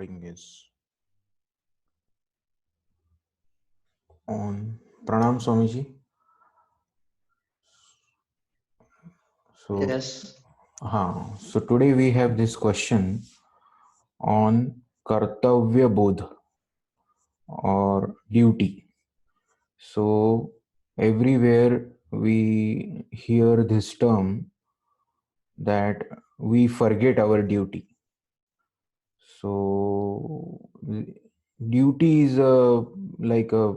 recording is on. Pranam Swamiji. So, Yes. so today we have this question on Kartavya Bodh or duty. So, everywhere we hear this term that we forget our duty. So, duty is like a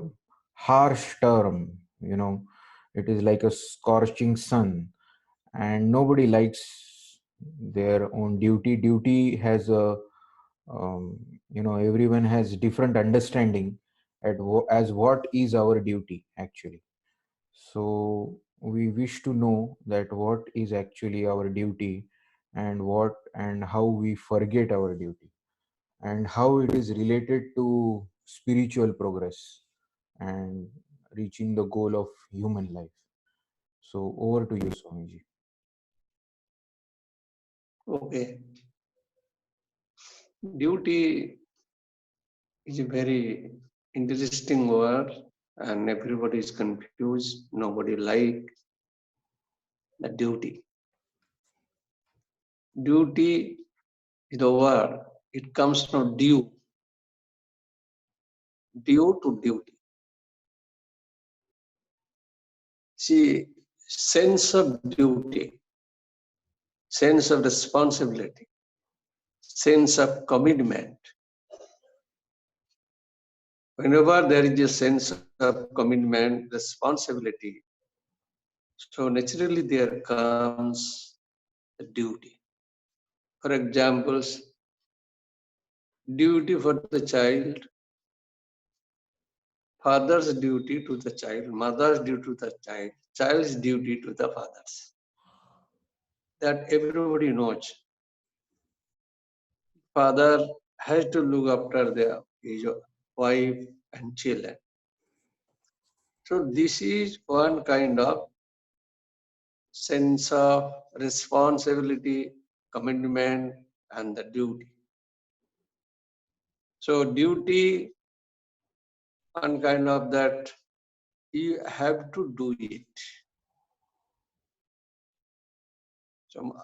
harsh term, it is like a scorching sun, and nobody likes their own duty. Duty has a, everyone has different understanding as what is our duty actually. So, we wish to know that what is actually our duty and what and how we forget our duty and how it is related to spiritual progress and reaching the goal of human life. So over to you, Swamiji. Okay. Duty is a very interesting word, and everybody is confused. Nobody like the duty. Duty is the word. It comes from due to duty. See, sense of duty, sense of responsibility, sense of commitment. Whenever there is a sense of commitment, responsibility, so naturally there comes the duty. For examples, duty for the child, father's duty to the child, mother's duty to the child, child's duty to the fathers. That everybody knows. Father has to look after his wife and children. So this is one kind of sense of responsibility, commitment, and the duty. So duty, one kind of that you have to do it. So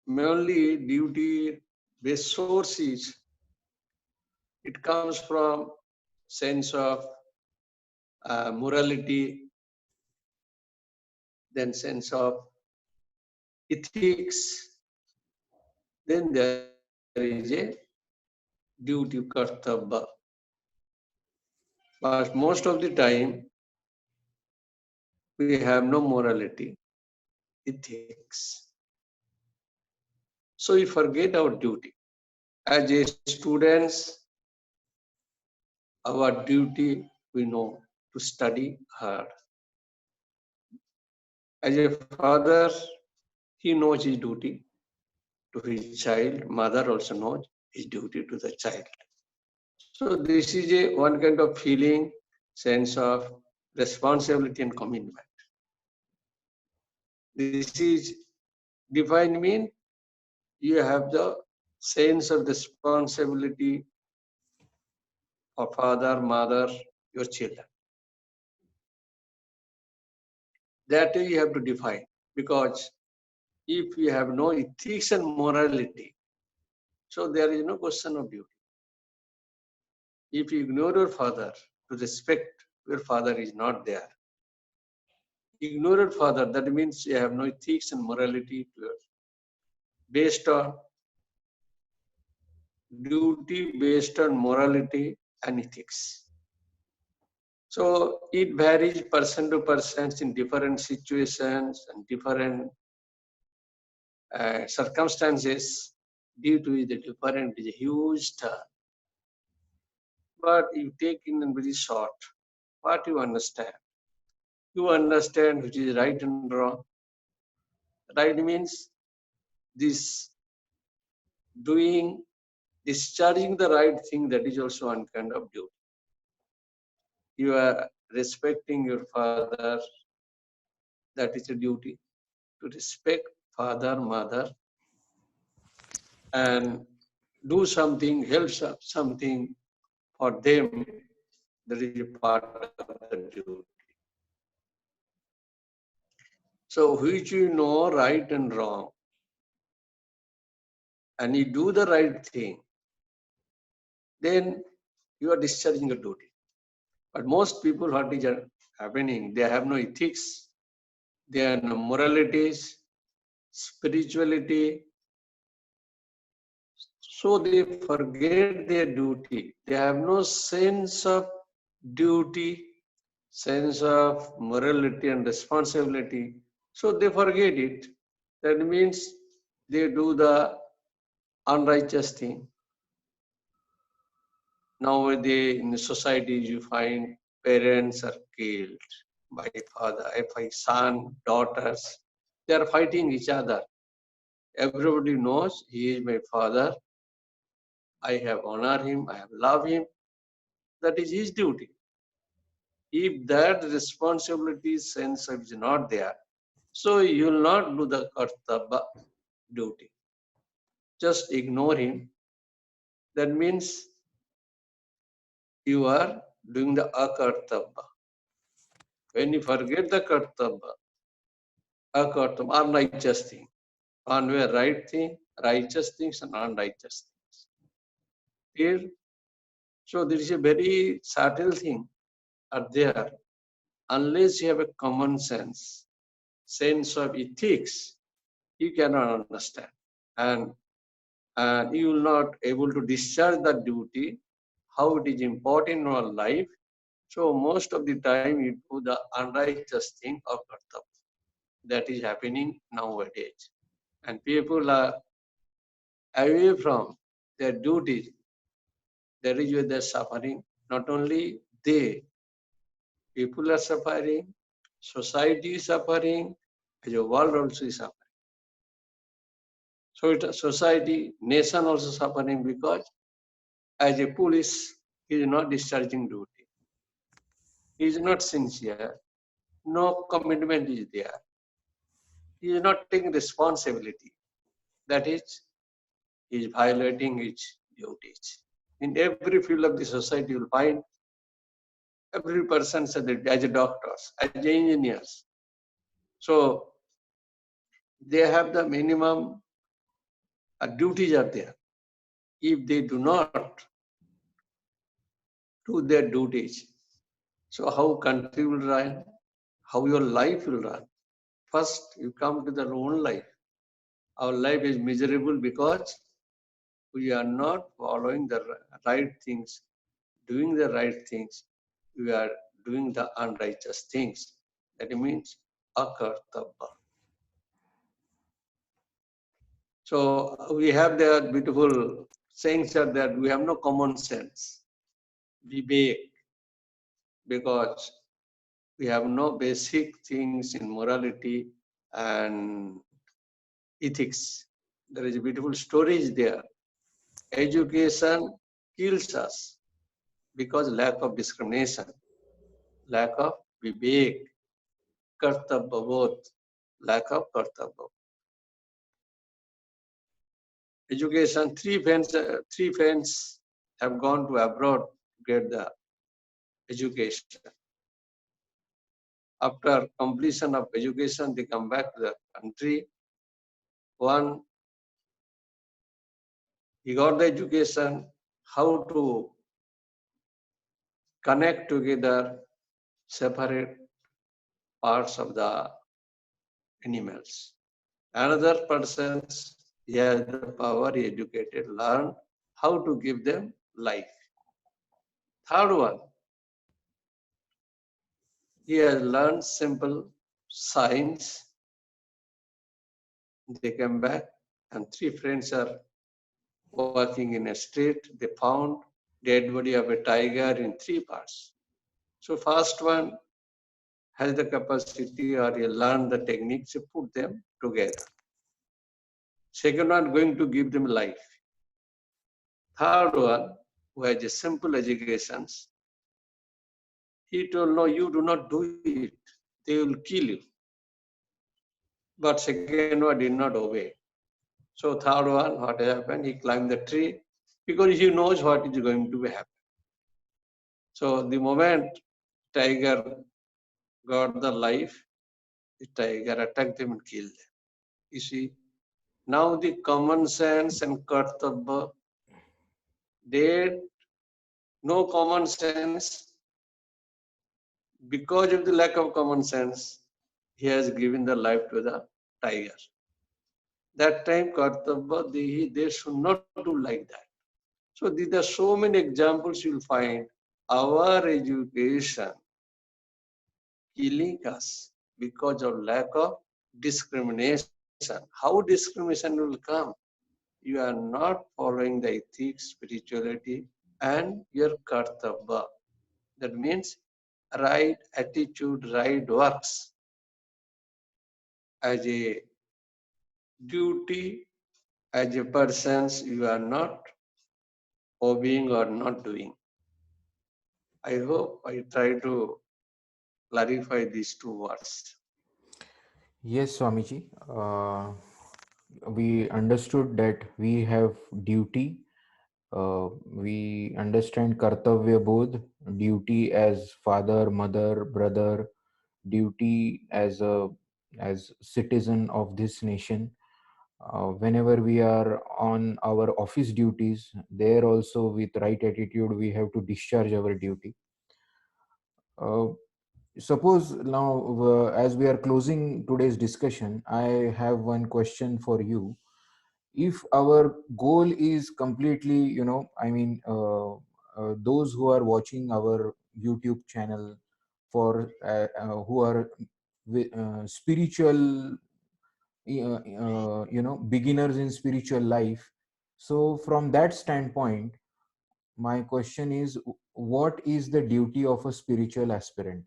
mainly duty based source is, it comes from sense of morality, then sense of ethics, then there is a duty kartavya. But most of the time we have no morality, ethics. So we forget our duty. As a students, our duty we know to study hard. As a father, he knows his duty to his child. Mother also knows his duty to the child. So this is a one kind of feeling, sense of responsibility and commitment. This is defined mean you have the sense of responsibility for father, mother, your children. That you have to define, because if you have no ethics and morality, so there is no question of duty. If you ignore your father to respect your father is not there, ignore your father, that means you have no ethics and morality based on duty, based on morality and ethics. So it varies person to person in different situations and different circumstances. Due to the different, is a huge term. But you take in very short, what you understand. You understand which is right and wrong. Right means this doing, discharging the right thing, that is also one kind of duty. You are respecting your father, that is a duty. To respect father, mother, and do something, help something for them, that is a part of the duty. So, which you know right and wrong, and you do the right thing, then you are discharging a duty. But most people, what is happening, they have no ethics, they have no moralities, spirituality, so they forget their duty. They have no sense of duty, sense of morality and responsibility. So they forget it. That means they do the unrighteous thing. Nowadays in the societies you find parents are killed by father, by son, daughters. They are fighting each other. Everybody knows he is my father. I have honored him. I have loved him. That is his duty. If that responsibility sense is not there, so you will not do the kartava duty. Just ignore him. That means you are doing the akartava. When you forget the kartava, akartava, unrighteous thing, one way right thing, righteous things and unrighteous things. Here, so there is a very subtle thing are there. Unless you have a common sense of ethics, you cannot understand. And you will not able to discharge that duty, how it is important in our life. So most of the time you do the unrighteous thing of kartavya. That is happening nowadays. And people are away from their duties. That is where they're suffering. Not only they, people are suffering, society is suffering, the world also is suffering. So society, nation also suffering because as a police, he is not discharging duty. He is not sincere. No commitment is there. He is not taking responsibility. That is, he is violating his duties. In every field of the society, you will find every person as a doctors, as engineers. So they have the minimum duties are there. If they do not do their duties, so how country will run? How your life will run? First, you come to their own life. Our life is miserable because we are not following the right things, doing the right things. We are doing the unrighteous things. That means akartava. So we have the beautiful sayings are that we have no common sense, vivek, because we have no basic things in morality and ethics. There is a beautiful story there. Education kills us because lack of discrimination, lack of vivek, kartabhavot, lack of kartabhav. Education, three friends have gone to abroad to get the education. After completion of education, they come back to the country. One, he got the education, how to connect together separate parts of the animals. Another person's, he has the power, he educated, learned how to give them life. Third one, he has learned simple science. They came back and three friends are walking in a street. They found dead body of a tiger in three parts. So first one has the capacity or he learned the techniques to put them together. Second one going to give them life. Third one, who has a simple educations, he told, no, you do not do it. They will kill you. But second one did not obey. So third one, what happened? He climbed the tree because he knows what is going to happen. So the moment tiger got the life, the tiger attacked them and killed them. You see, now the common sense and kartavya, they no common sense. Because of the lack of common sense, he has given the life to the tiger. That time kartavya, they should not do like that. So these are so many examples you'll find. Our education killing us because of lack of discrimination. How discrimination will come? You are not following the ethics, spirituality, and your kartavya. That means right attitude, right works as a duty, as a persons you are not obeying or not doing. I hope I try to clarify these two words. Yes, Swamiji. We understood that we have duty. We understand kartavya bodh, duty as father, mother, brother, duty as citizen of this nation. Whenever we are on our office duties, there also with right attitude we have to discharge our duty. Uh, Suppose now, as we are closing today's discussion, I have one question for you. If our goal is completely, those who are watching our YouTube channel for who are spiritual, beginners in spiritual life. So, from that standpoint, my question is, what is the duty of a spiritual aspirant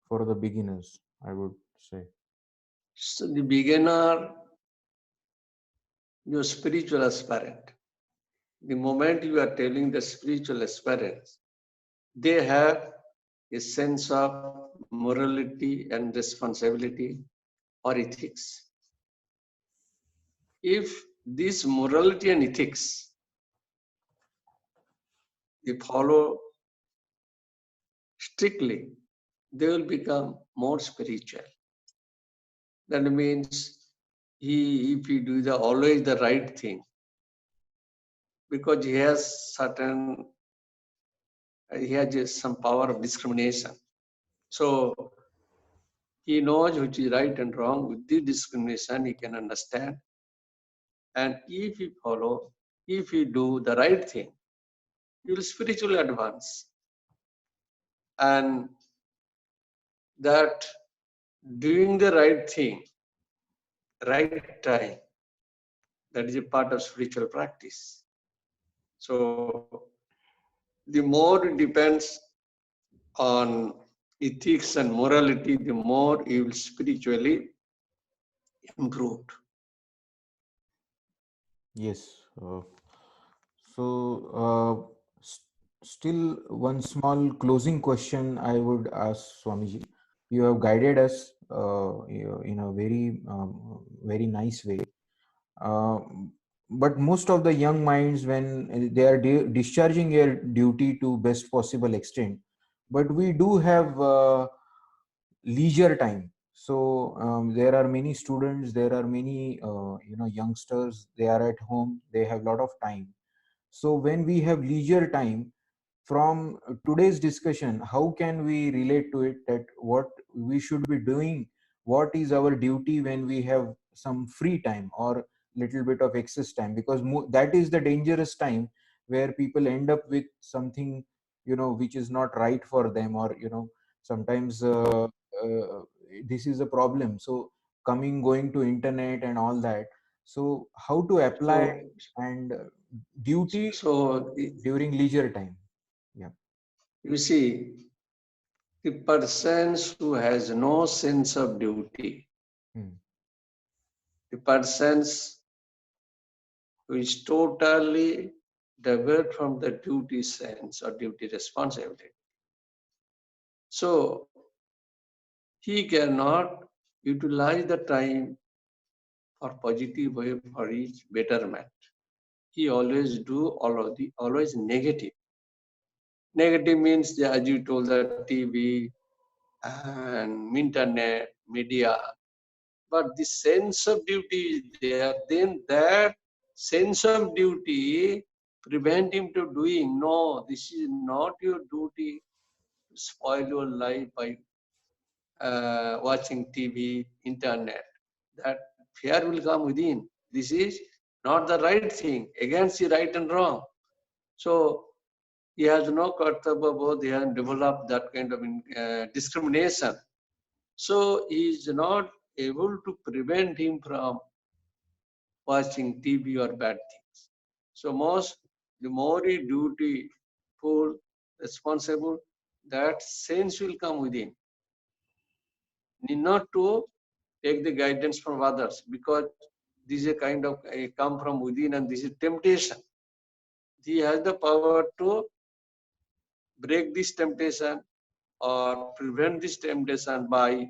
for the beginners, I would say? So the beginner, your spiritual aspirant. The moment you are telling the spiritual aspirants, they have a sense of morality and responsibility or ethics. If this morality and ethics they follow strictly, they will become more spiritual. That means if he do the always the right thing, because he has some power of discrimination. So he knows which is right and wrong. With this discrimination, he can understand. And if he do the right thing, he will spiritually advance. And that doing the right thing, right time, that is a part of spiritual practice. So the more it depends on ethics and morality, the more you will spiritually improved. Yes. So, still one small closing question I would ask Swamiji. You have guided us in a very nice way. Uh, but most of the young minds, when they are discharging their duty to best possible extent, but we do have leisure time. So there are many students, there are many youngsters. They are at home. They have a lot of time. So when we have leisure time, from today's discussion, how can we relate to it, that what we should be doing, what is our duty when we have some free time or little bit of excess time? Because that is the dangerous time where people end up with something, which is not right for them, or sometimes this is a problem. So coming, going to internet and all that. So how to apply So, and duty so during leisure time? Yeah. you see, the persons who has no sense of duty, Hmm. the persons who is totally diverted from the duty sense or duty responsibility. So he cannot utilize the time for positive way for his betterment. he always do all of the always negative. Negative means, as you told, the TV and internet, media. But the sense of duty is there. Then that sense of duty prevent him to doing. No, this is not your duty to spoil your life by watching TV, internet. That fear will come within. This is not the right thing, against the right and wrong. So he has no kartaba bodh, he has developed that kind of discrimination. So he is not able to prevent him from watching TV or bad things. So the more he dutiful, responsible, that sense will come within. Need not to take the guidance from others, because this is a kind of come from within, and this is temptation. He has the power to break this temptation or prevent this temptation by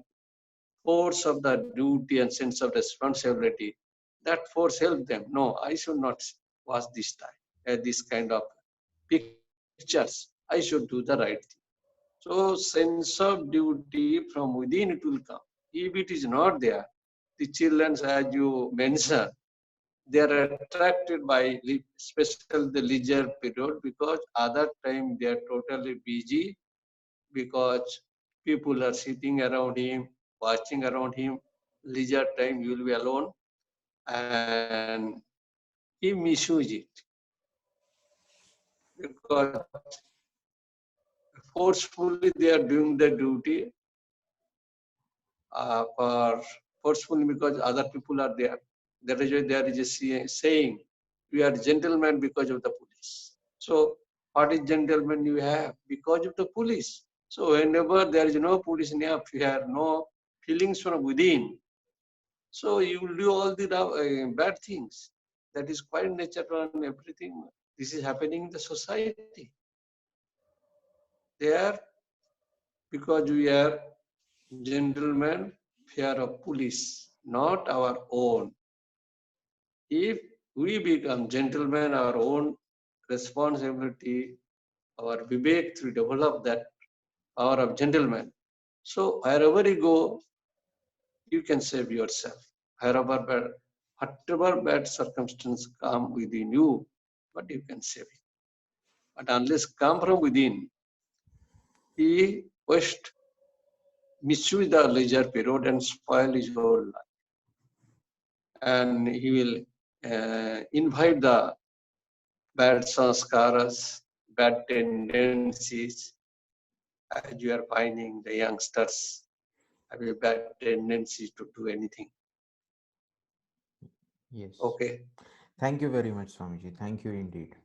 force of the duty and sense of responsibility. That force help them. No, I should not watch this time, this kind of pictures. I should do the right thing. So sense of duty from within it will come. If it is not there, the children, as you mentioned, they are attracted by special the leisure period, because other time they are totally busy, because people are sitting around him, watching around him. Leisure time you will be alone, and he misuse it, because forcefully they are doing the duty for forcefully, because other people are there. That is why there is a saying, "We are gentlemen because of the police." So, what is gentleman you have? Because of the police. So, whenever there is no police near, you have no feelings from within. So, you will do all the bad things. That is quite natural and everything. This is happening in the society. There, because we are gentlemen, fear of police, not our own. If we become gentlemen, our own responsibility, our vivek to develop that power of gentleman. So wherever you go, you can save yourself. Wherever bad, whatever bad circumstance come within you, but you can save it. But unless come from within, he first misuse the leisure period and spoil his whole life. And he will invite the bad sanskaras, bad tendencies, as you are finding the youngsters have a bad tendency to do anything. Yes. Okay. Thank you very much, Swamiji. Thank you indeed.